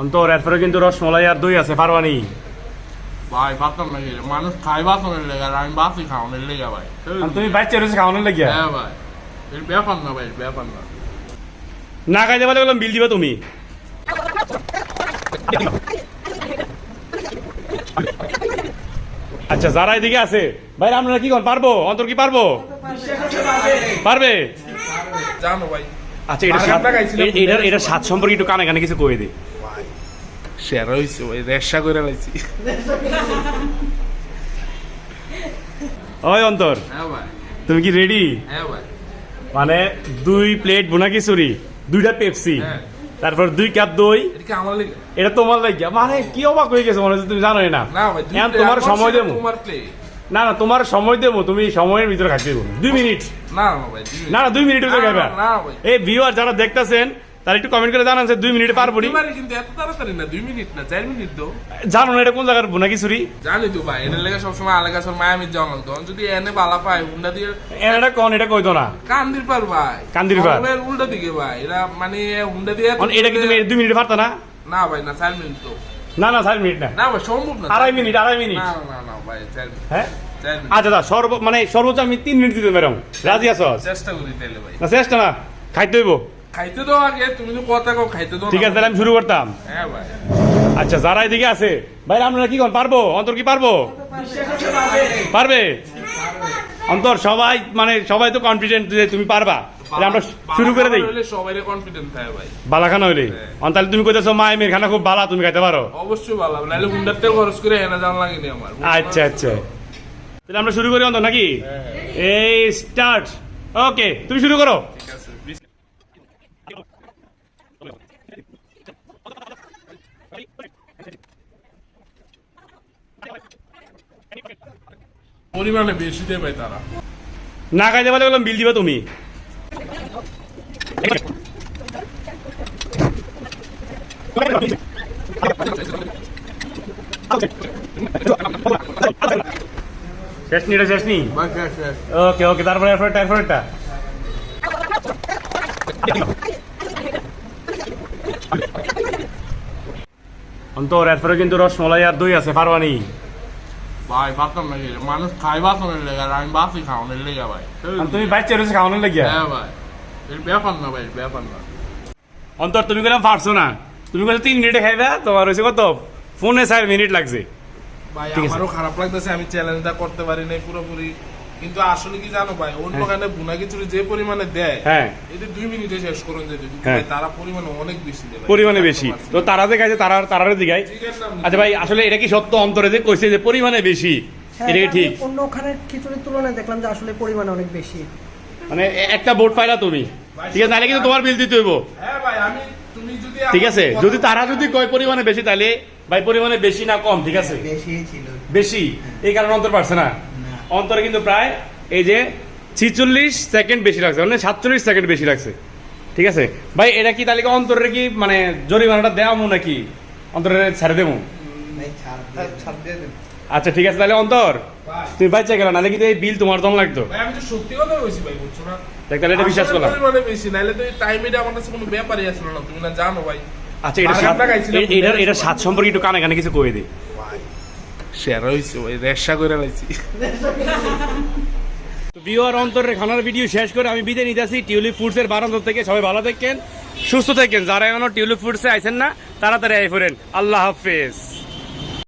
অন্তর এরপরে কিন্তু রসমলাই আর দই আছে, পারবানি? ভাই পারতাম না, মানুষ খাই বাসনের লেগে আর আমি বাসি খাওয়ানোর লেগে ভাই। তুমি বাচ্চা রয়েছে খাওয়ানোর লাগিয়া? হ্যাঁ ভাই, এর ব্যাপার না ভাই, ব্যাপার না। না খাইতে পারলে বললাম বিল দিবা তুমি। আচ্ছা যারা এদিকে আছে ভাই আপনারা কি করেন, পারবো? অন্তর কি পারবো? পারবে? জানো ভাই, আচ্ছা এটা স্বাদ সম্পর্কে একটু কানে কানে কিছু কয়ে দে। সেরা হয়েছে ভাই, রেশা করে লাইছি। ওই অন্তর, হ্যাঁ ভাই। তুমি কি রেডি? হ্যাঁ ভাই। মানে 2 প্লেট ভুনা খিচুড়ি, 2টা পেপসি, তারপর 2 কাপ দই, এটা আমার লেগে? এটা তোমার লাগিয়া? মানে কি অবাক হয়ে গেছে মনে হচ্ছে তুমি জানোই না। না ভাই, এখন তোমার সময় দেবো। তোমার প্লেট? না না তোমার সময় দেবো, তুমি সময়ের ভিতরে খাইতে দেবো 2 মিনিট। না না ভাই, না না 2 মিনিটের ভিতরে খাইবা। না ভাই, এই ভিউয়ার যারা দেখতেছেন তারা একটু কমেন্ট করে জানান যে 2 মিনিটে পারবো নি? কিন্তু এত তাড়াতাড়ি না, 2 মিনিট না 4 মিনিট দাও। জানো না এটা কোন জায়গার ভুনা খিচুড়ি? জানি তো ভাই, এর লেগে সবসময় আলাদা সব মায়ামি যাওয়া লাগতো। যদি এনে বালা পায় উল্টা দিয়ে এটা কোন, এটা কইতো না কান্দির পার ভাই, কান্দির পার উল্টা দিকে ভাই, এরা মানে হুন্ডা দিয়ে। এটা কি তুমি 2 মিনিটে পারতা না? না ভাই না, 4 মিনিট তো। না না 4 মিনিট না, না ভাই সম্ভব না। 2.5 মিনিট, 2.5 মিনিট। না না না ভাই, 4 মিনিট। হ্যাঁ 4 মিনিট। আচ্ছা দা মানে সর্বোচ্চ আমি 3 মিনিট দিতে পারম, রাজি আছো? চেষ্টা করি তাইলে ভাই। না চেষ্টা না, খাইতে হইব। খাইতে দাও আগে, তুমি তো কথা কও, খাইতে দাও। ঠিক আছে তাহলে আমি শুরু করতাম। হ্যাঁ ভাই। আচ্ছা যারা এদিকে আছে ভাই আপনারা কি করেন, পারবো? অন্তর কি পারবো? পারবে? অন্তর সবাই মানে সবাই তো কনফিডেন্ট যে তুমি পারবা, তাহলে আমরা শুরু করে দেই। সবাইরে কনফিডেন্ট থাকে ভাই। বালা খানা হইলে তাহলে তুমি কইতেছো মায়ের খানা খুব বালা, তুমি খাইতে পারো? অবশ্যই ভালো, নাহলে হুন্ডার তেল খরচ করে এনে জান লাগেনি আমার। আচ্ছা আচ্ছা তাহলে আমরা শুরু করি অন্তর নাকি? এই স্টার্ট। ওকে তুমি শুরু করো। ঠিক আছে। পরিমাণে বেশি দেয় ভাই তারা। না খাইতে পারলে বললাম বিল দিবা তুমি। শেষ নি, এটা শেষ নি। ওকে ওকে তারপরে এরপরেরটা। অন্তর এরপরে কিন্তু রসমলাই আর দই আছে, পারবানি? ভাই পারতাম না, মানুষ খাই বাসনের লেগে আর আমি বাসি খাওয়ানোর লেগে ভাই। তুমি বাচ্চা রয়েছে খাওয়ানোর লাগিয়া? হ্যাঁ ভাই, এর ব্যাপার না ভাই, ব্যাপার না। অন্তর তুমি কেন পারছো না? তুমি কত 3 মিনিটে খাইবা, তোমার হয়েছে কত ফোনে 4 মিনিট লাগছে। ভাই আমারও খারাপ লাগতেছে, আমি চ্যালেঞ্জটা করতে পারি নাই পুরোপুরি। কিন্তু আসলে কি জানো ভাই, অন্য খানে ভুনা খিচুড়ি যে পরিমাণে দেয়, হ্যাঁ এটা 2 মিনিটে শেষ করুন যেতে, তারা পরিমাণে অনেক বেশি দেয়, পরিমাণে বেশি। তো তারা যে খাইছে তারা দিগায়। আচ্ছা ভাই আসলে এটা কি সত্য, অন্তরে যে কইছে যে পরিমাণে বেশি, এটা কি ঠিক? অন্য ওখানে খিচুড়ির তুলনায় দেখলাম যে আসলে পরিমাণে অনেক বেশি। মানে একটা বোর্ড পাইলা তুমি, ঠিক আছে, তাহলে কিন্তু তোমার বিল দিতে হইব। হ্যাঁ ভাই, আমি তুমি যদি ঠিক আছে, যদি তারা যদি কয় পরিমাণে বেশি, তাহলে ভাই পরিমাণে বেশি না কম? ঠিক আছে বেশি ছিল, বেশি, এই কারণে অন্তর পারছে না। অন্তরে কিন্তু প্রায় এই যে 46 সেকেন্ড বেশি লাগছে, মানে 47 সেকেন্ড বেশি লাগছে। ঠিক আছে ভাই, এটা কি তাহলে অন্তরের কি মানে জরিমানাটা দেওয়া নাকি অন্তরের ছেড়ে দেবো? আচ্ছা ঠিক আছে তাহলে অন্তর তুমি বাচ্চা গেল, নাহলে কিন্তু এই বিল তোমার দম লাগতো। ভাই আমি তো সত্যি কথা কইছি ভাই, বুঝছো না? দেখ তাহলে এটা বিশ্বাস করলাম। পরিমাণে বেশি, নাহলে তো এই টাইম এটা আমার কাছে কোনো ব্যাপারই আসলে না, তুমি না জানো ভাই। আচ্ছা এটা স্বাদ সম্পর্কে একটু কানে কানে কিছু কয়ে দে। সেরা হইছে ভাই, রেশা করে লাইছি। ভিউয়ার অন্তরের খানার ভিডিও শেষ করে আমি বিদায় নিতে আসি টিউলিপ ফুডসের বারান্দা থেকে। সবাই ভালো থাকেন, সুস্থ থাকেন। যারা এখনো টিউলিপ ফুডসে আইছেন না তাড়াতাড়ি আই ফেরেন। আল্লাহ হাফেজ।